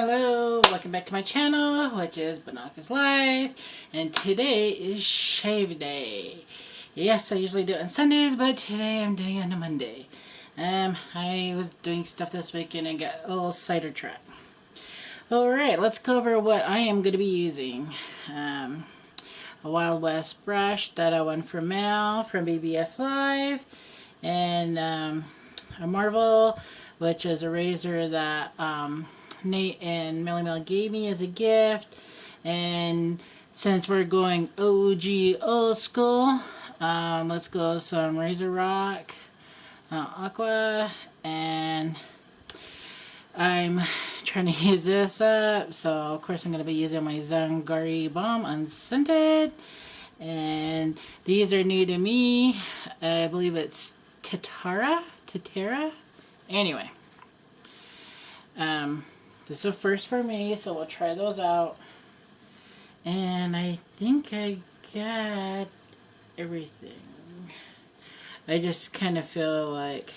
Hello, welcome back to my channel, which is Banaka's Life, and today is shave day. Yes, I usually do it on Sundays, but today I'm doing it on a Monday. I was doing stuff this weekend and got a little sidetracked. Alright, let's go over what I am going to be using. A Wild West brush that I won from Mel from BBS Live, and a Marvel, which is a razor that Nate and Melly Mel gave me as a gift. And since we're going OG old school, let's go some Razor Rock Aqua, and I'm trying to use this up, so of course I'm going to be using my Zangari Balm Unscented, and these are new to me. I believe it's Tatara? Anyway, this is a first for me, so we'll try those out. And I think I got everything. I just kind of feel like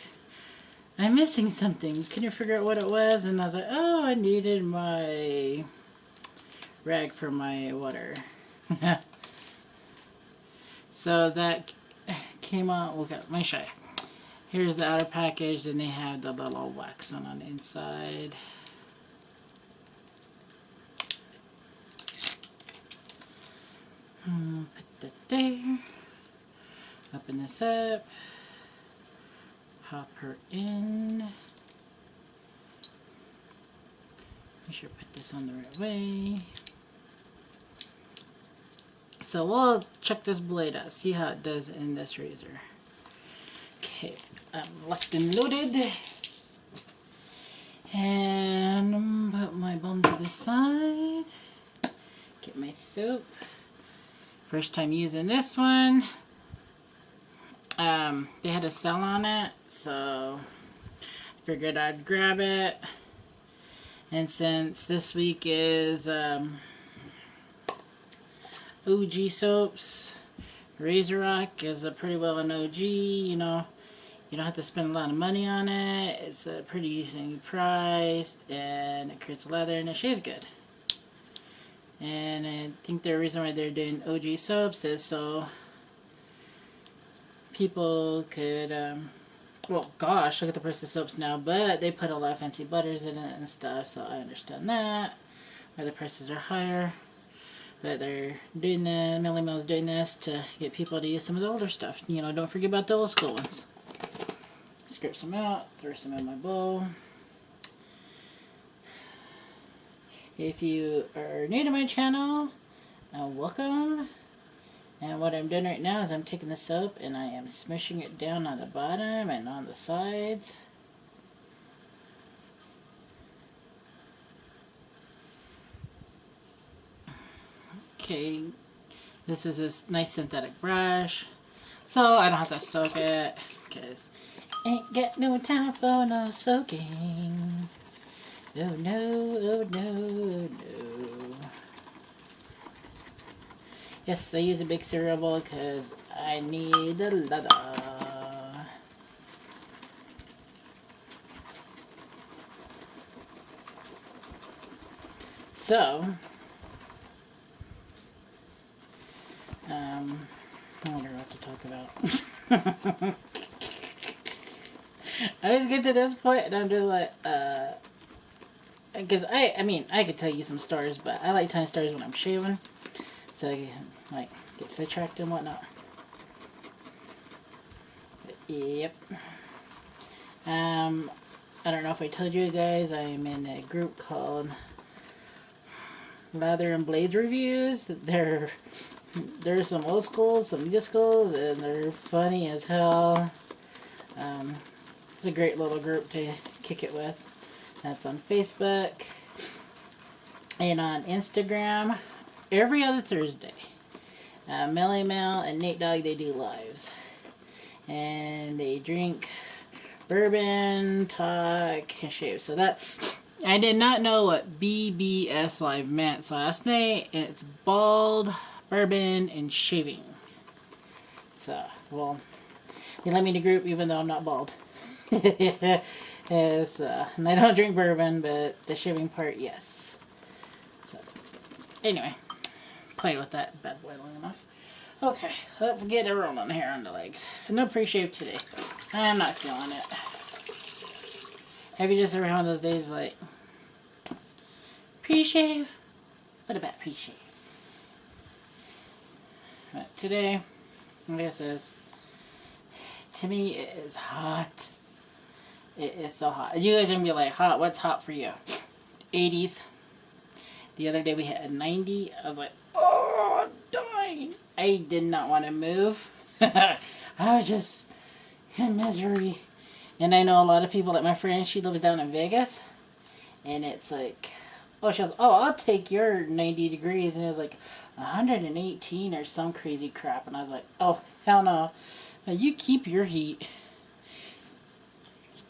I'm missing something. Couldn't figure out what it was, and I was like, oh, I needed my rag for my water. So that came out. Look at my shy. Here's the outer package, and they have the little wax on the inside. Put that there. Open this up. Pop her in. Make sure to put this on the right way. So we'll check this blade out, see how it does in this razor. Okay, I'm locked and loaded. And put my balm to the side. Get my soap. First time using this one. They had a sale on it, so I figured I'd grab it. And since this week is OG soaps, Razor Rock is a pretty well an OG, you know. You don't have to spend a lot of money on it. It's a pretty decently priced, and it creates leather, and it shaves good. And I think the reason why they're doing OG soaps is so people could, well, gosh, look at the price of soaps now, but they put a lot of fancy butters in it and stuff, so I understand that, why the prices are higher. But they're doing Melly Mel's doing this to get people to use some of the older stuff. You know, don't forget about the old school ones. Scrape some out, throw some in my bowl. If you are new to my channel, welcome. And what I'm doing right now is I'm taking the soap and I am smishing it down on the bottom and on the sides. Okay, this is a nice synthetic brush, so I don't have to soak it, because ain't got no time for no soaking. Oh no, oh no, oh no. Yes, I use a big cereal bowl because I need the leather. So, I wonder what to talk about. I always get to this point and I'm just like, because I mean, I could tell you some stories, but I like telling stories when I'm shaving, so I can, like, get sidetracked and whatnot. But, yep. I don't know if I told you guys, I'm in a group called Leather and Blades Reviews. There's some old schools, some new schools, and they're funny as hell. It's a great little group to kick it with. That's on Facebook and on Instagram every other Thursday. Melly Mel and Nate Dogg, they do lives, and they drink bourbon, talk, and shave. So that, I did not know what BBS Live meant, so last night, and it's bald, bourbon, and shaving. So, well, they let me in the group even though I'm not bald. is, and I don't drink bourbon, but the shaving part, yes. So, anyway, played with that bad boy long enough. Okay, let's get it rolling here on the legs. No pre-shave today. I'm not feeling it. Have you just ever had one of those days like, pre-shave? What about pre-shave? But today, like I says, to me it is hot. It is so hot. You guys are gonna be like, hot? What's hot for you? 80s. The other day we had 90. I was like, oh, I'm dying. I did not want to move. I was just in misery. And I know a lot of people, like my friend, she lives down in Vegas. And it's like, oh, she goes, oh, I'll take your 90 degrees. And it was like 118 or some crazy crap. And I was like, oh, hell no. Now you keep your heat.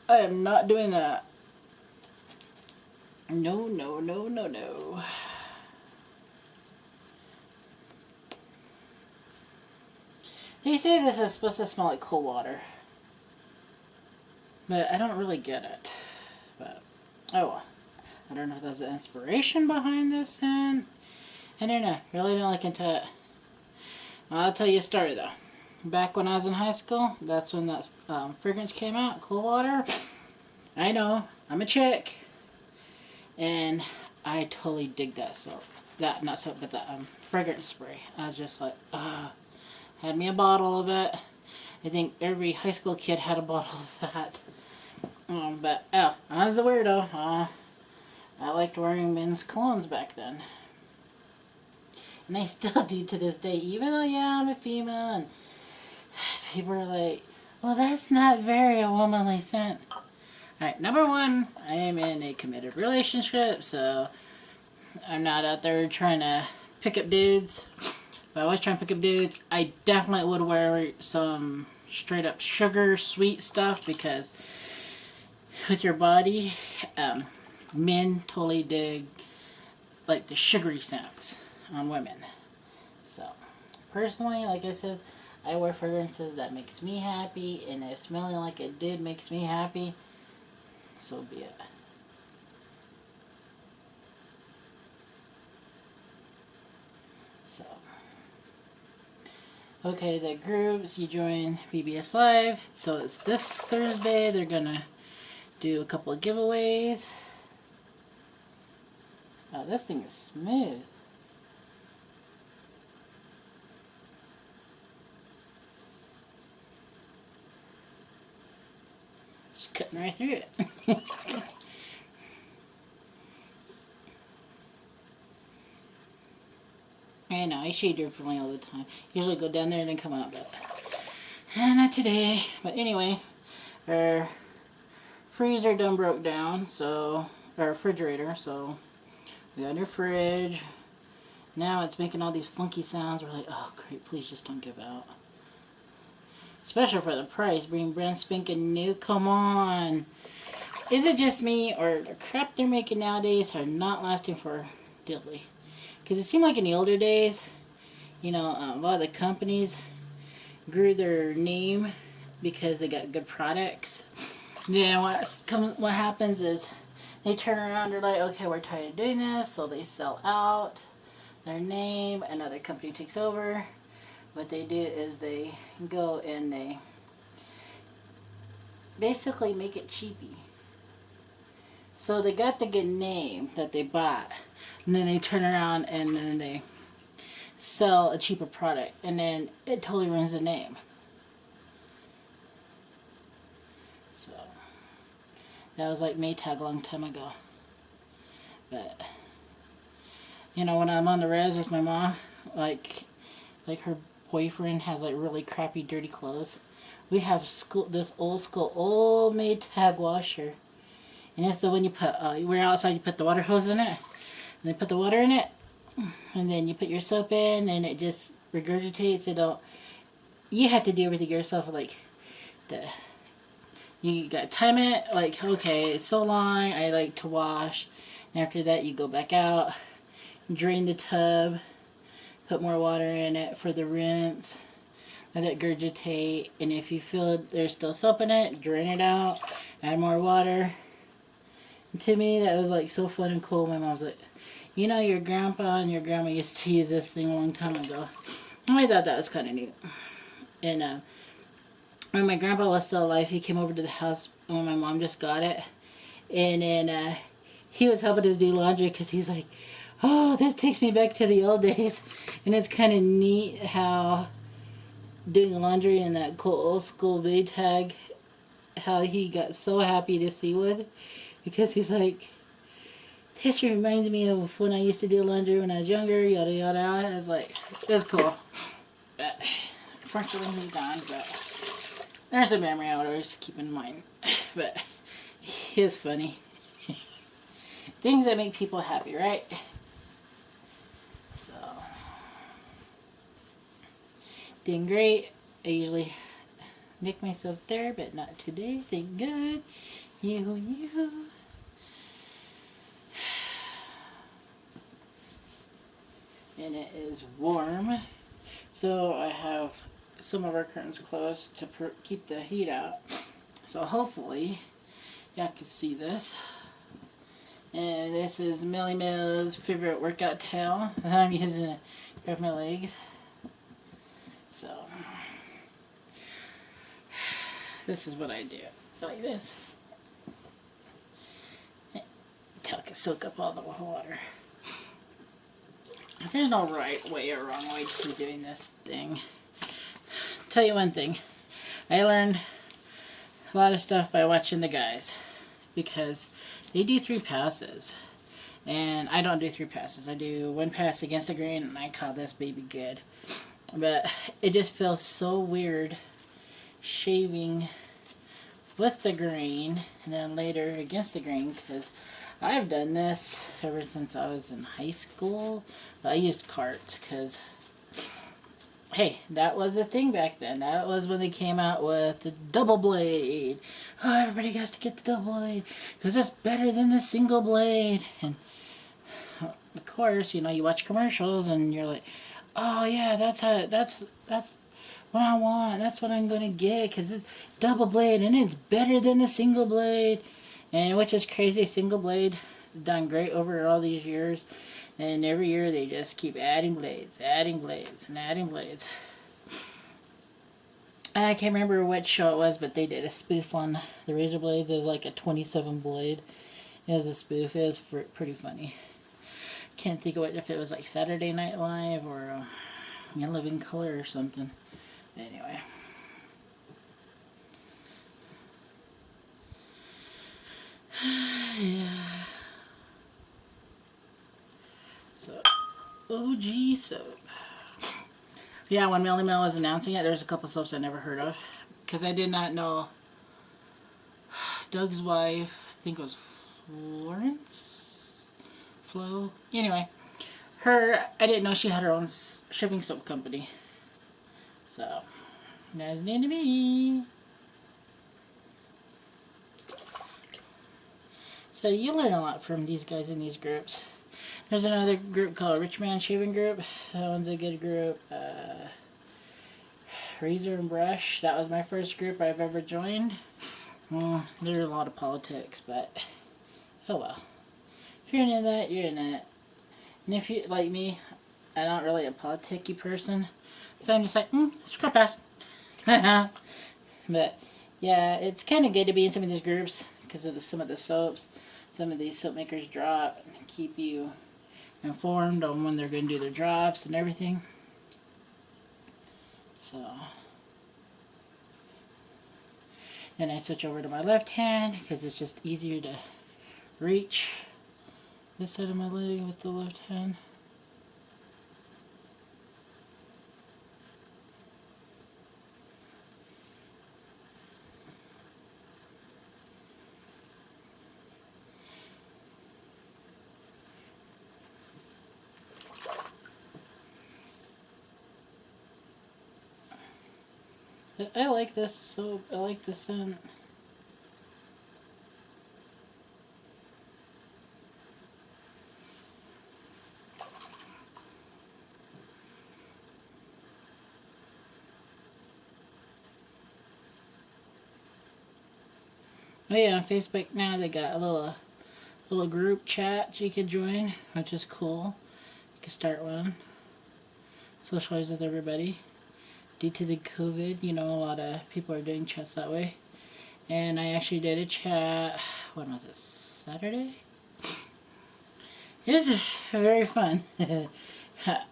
I am not doing that. No, no, no, no, no. They say this is supposed to smell like cold water. But I don't really get it. But, oh well. I don't know if there's an inspiration behind this and I don't know. Really don't look into it. Well, I'll tell you a story though. Back when I was in high school, that's when that fragrance came out, cold water. I know, I'm a chick. And I totally dig that soap. That, not soap, but that fragrance spray. I was just like, had me a bottle of it. I think every high school kid had a bottle of that. But, I was the weirdo. I liked wearing men's colognes back then. And I still do to this day, even though, yeah, I'm a female. And people are like, well, that's not very a womanly scent. Alright, number one, I am in a committed relationship, so I'm not out there trying to pick up dudes. If I was trying to pick up dudes, I definitely would wear some straight up sugar sweet stuff because with your body, men totally dig like the sugary scents on women. So, personally, like I said, I wear fragrances that makes me happy, and if smelling like a dude makes me happy, so be it. So, okay, the groups, you join BBS Live. So it's this Thursday. They're gonna do a couple of giveaways. Oh, this thing is smooth. Just cutting right through it. I know, I shade differently all the time. Usually go down there and then come out, but not today. But anyway, our freezer done broke down, so our refrigerator, so we got a new fridge. Now it's making all these funky sounds. We're like, oh great, please just don't give out. Especially for the price, being brand spanking new. Come on. Is it just me, or the crap they're making nowadays are not lasting for daily? Because it seemed like in the older days, you know, a lot of the companies grew their name because they got good products. Then what happens is they turn around, they're like, okay, we're tired of doing this, so they sell out their name, another company takes over. What they do is they go and they basically make it cheapy. So they got the good name that they bought, and then they turn around and then they sell a cheaper product, and then it totally ruins the name. So that was like Maytag a long time ago. But you know, when I'm on the res with my mom, like her boyfriend has like really crappy dirty clothes. We have this old school old Maytag washer. And it's the one you put, we're outside, you put the water hose in it, and then put the water in it, and then you put your soap in, and it just regurgitates. You have to do everything yourself, like, you gotta time it, like, okay, it's so long, I like to wash, and after that you go back out, drain the tub, put more water in it for the rinse, let it gurgitate, and if you feel there's still soap in it, drain it out, add more water. And to me, that was like so fun and cool. My mom's like, you know, your grandpa and your grandma used to use this thing a long time ago. And I thought that was kind of neat. And when my grandpa was still alive, he came over to the house when my mom just got it. And then he was helping us do laundry because he's like, oh, this takes me back to the old days. And it's kind of neat how doing laundry in that cool old school Maytag, how he got so happy to see one. Because he's like, this reminds me of when I used to do laundry when I was younger, yada yada. I was like, it was cool. But unfortunately he's gone, but there's a memory I would always keep in mind. But it's funny. Things that make people happy, right? So, doing great. I usually nick myself there, but not today, thank God. You. And it is warm. So I have some of our curtains closed to keep the heat out. So hopefully y'all can see this. And this is Melly Mel's favorite workout towel that I'm using to grab my legs. So this is what I do. Like this. Until I can soak up all the water. There's no right way or wrong way to be doing this thing. Tell you one thing. I learned a lot of stuff by watching the guys. Because they do 3 passes. And I don't do 3 passes. I do 1 pass against the grain and I call this baby good. But it just feels so weird shaving with the grain and then later against the grain, because I've done this ever since I was in high school. I used carts because, hey, that was the thing back then. That was when they came out with the double blade. Oh, everybody has to get the double blade because it's better than the single blade. And of course, you know, you watch commercials and you're like, oh yeah, that's what I want. That's what I'm gonna get because it's double blade and it's better than the single blade. And which is crazy, single blade done great over all these years. And every year they just keep adding blades, and adding blades. I can't remember which show it was, but they did a spoof on the razor blades. It was like a 27 blade. It was a spoof. It was pretty funny. Can't think of it if it was like Saturday Night Live or Living Color or something. Anyway. Yeah. So, OG soap. Yeah, when Melly Mel was announcing it, there's a couple soaps I never heard of. Because I did not know Doug's wife, I think it was Flo. Anyway, I didn't know she had her own shipping soap company. So, that's new to me. So you learn a lot from these guys in these groups. There's another group called Rich Man Shaving Group. That one's a good group. Razor and Brush. That was my first group I've ever joined. Well, there's a lot of politics, but oh well. If you're into that, you're in it. And if you, like me, I'm not really a politicky person. So I'm just like, screw past. But yeah, it's kind of good to be in some of these groups because of some of the soaps. Some of these soap makers drop and keep you informed on when they're going to do their drops and everything. So, then I switch over to my left hand because it's just easier to reach this side of my leg with the left hand. I like this soap. I like the scent. Oh yeah, on Facebook now they got a little group chat you could join, which is cool. You can start one. Socialize with everybody. Due to the COVID, you know, a lot of people are doing chats that way. And I actually did a chat, when was it, Saturday? It was very fun.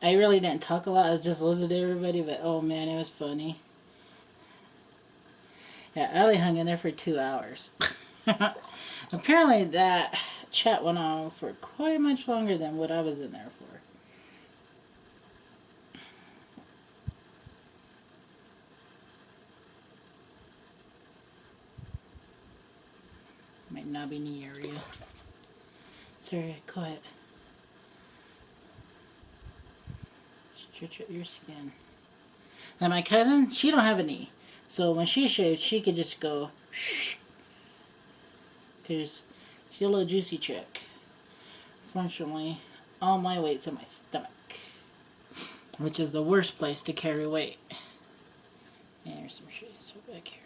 I really didn't talk a lot, I was just listening to everybody, but oh man, it was funny. Yeah, Allie hung in there for 2 hours. Apparently that chat went on for quite much longer than what I was in there for. Might not be in the area. Sorry, go ahead. Stretch out your skin. Now my cousin, she don't have a knee. So when she shaves, she could just go shh. Because she's a little juicy chick. Fortunately, all my weight's in my stomach. Which is the worst place to carry weight. And there's some shades back here.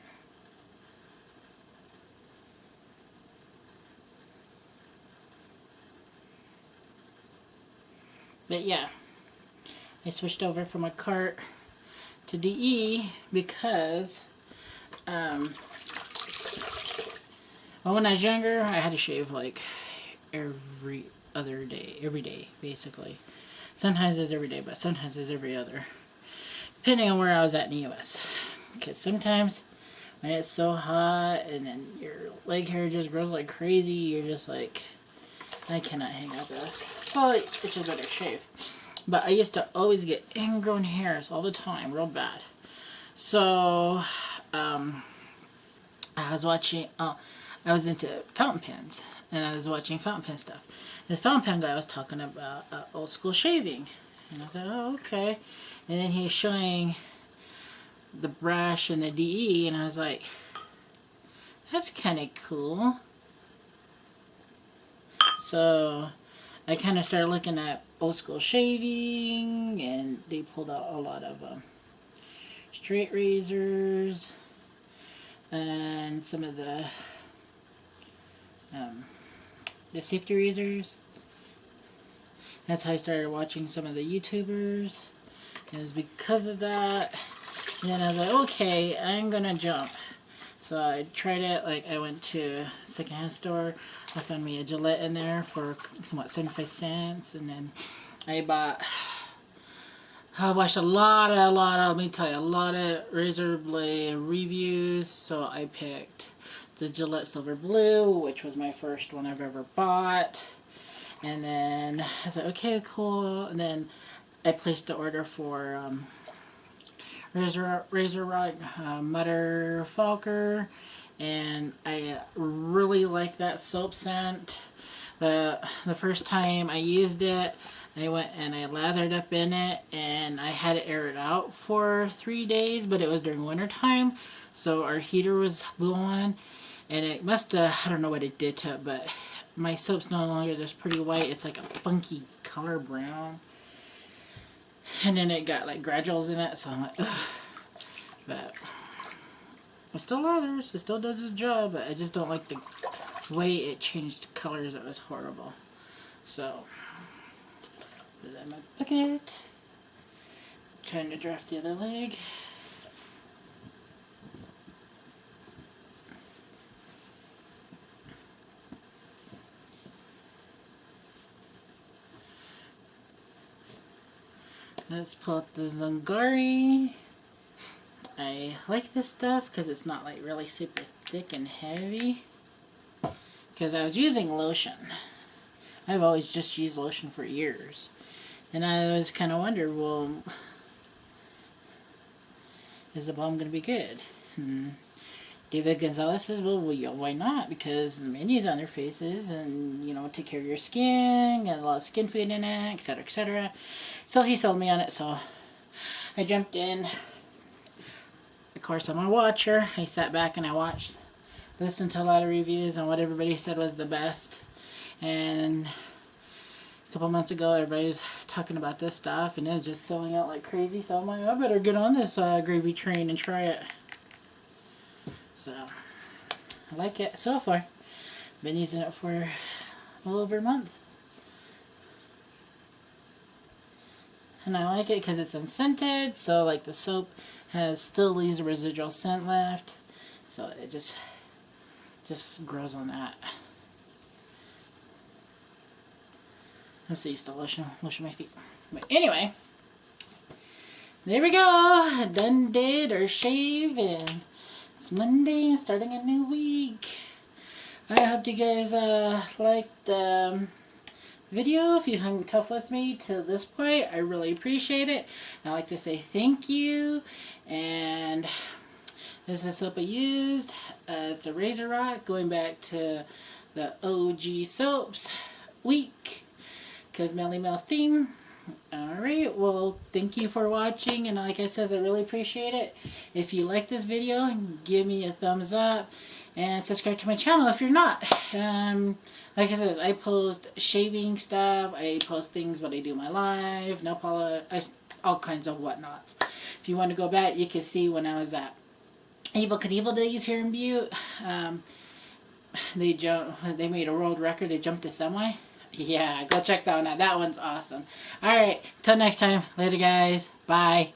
But yeah, I switched over from a cart to DE because, well, when I was younger, I had to shave like every day, basically. Sometimes it's every day, but sometimes it's every other, depending on where I was at in the U.S. Because sometimes when it's so hot and then your leg hair just grows like crazy, you're just like, I cannot hang out with this. So it's just better shave. But I used to always get ingrown hairs all the time, real bad. So, I was watching, I was into fountain pens, and I was watching fountain pen stuff. This fountain pen guy was talking about old school shaving. And I thought, oh, okay. And then he was showing the brush and the DE, and I was like, that's kind of cool. So I kind of started looking at old school shaving, and they pulled out a lot of straight razors and some of the safety razors. That's how I started watching some of the YouTubers. It was because of that. And then I was like, okay, I'm gonna jump. So I tried it, like I went to a secondhand store, I found me a Gillette in there for, what, 75 cents, and then I watched a lot of, let me tell you, a lot of razor blade reviews, so I picked the Gillette Silver Blue, which was my first one I've ever bought, and then I was like, okay, cool, and then I placed the order for, Razor Rock Mutter Falker, and I really like that soap scent. But the first time I used it, I went and I lathered up in it, and I had it air it out for 3 days, but it was during winter time, so our heater was blowing, and it must have, I don't know what it did to it, but my soap's no longer this pretty white, it's like a funky color brown. And then it got like gradules in it, so I'm like, ugh. But it still lathers, it still does its job, but I just don't like the way it changed colors. It was horrible. So, put that in my bucket. Trying to draft the other leg. Let's pull out the Zangari. I like this stuff because it's not like really super thick and heavy. Because I was using lotion. I've always just used lotion for years. And I was kind of wondered, well, is the balm going to be good? David Gonzalez says, well, why not? Because the menus on their faces and, you know, take care of your skin, and a lot of skin food in it, etc., etc. So he sold me on it, so I jumped in. Of course, I'm a watcher. I sat back and I watched, listened to a lot of reviews on what everybody said was the best. And a couple months ago, everybody was talking about this stuff, and it was just selling out like crazy. So I'm like, I better get on this gravy train and try it. So I like it so far. Been using it for a little over a month. And I like it because it's unscented, so like the soap still leaves a residual scent left. So it just grows on that. I'm so used to lotion my feet. But anyway, there we go. Done did or shave, and it's Monday and starting a new week. I hope you guys liked the video. If you hung tough with me to this point, I really appreciate it. I'd like to say thank you. And this is soap I used. It's a Razor Rock, going back to the OG soaps week, because Melly Mel's theme. Alright, well, thank you for watching, and like I said, I really appreciate it. If you like this video, give me a thumbs up, and subscribe to my channel if you're not. Like I said, I post shaving stuff, I post things what I do in my life, nail polish, all kinds of whatnots. If you want to go back, you can see when I was at Evil Knievel Days here in Butte. They made a world record. They jumped a semi. Yeah, go check that one out. That one's awesome. Alright, till next time. Later, guys. Bye.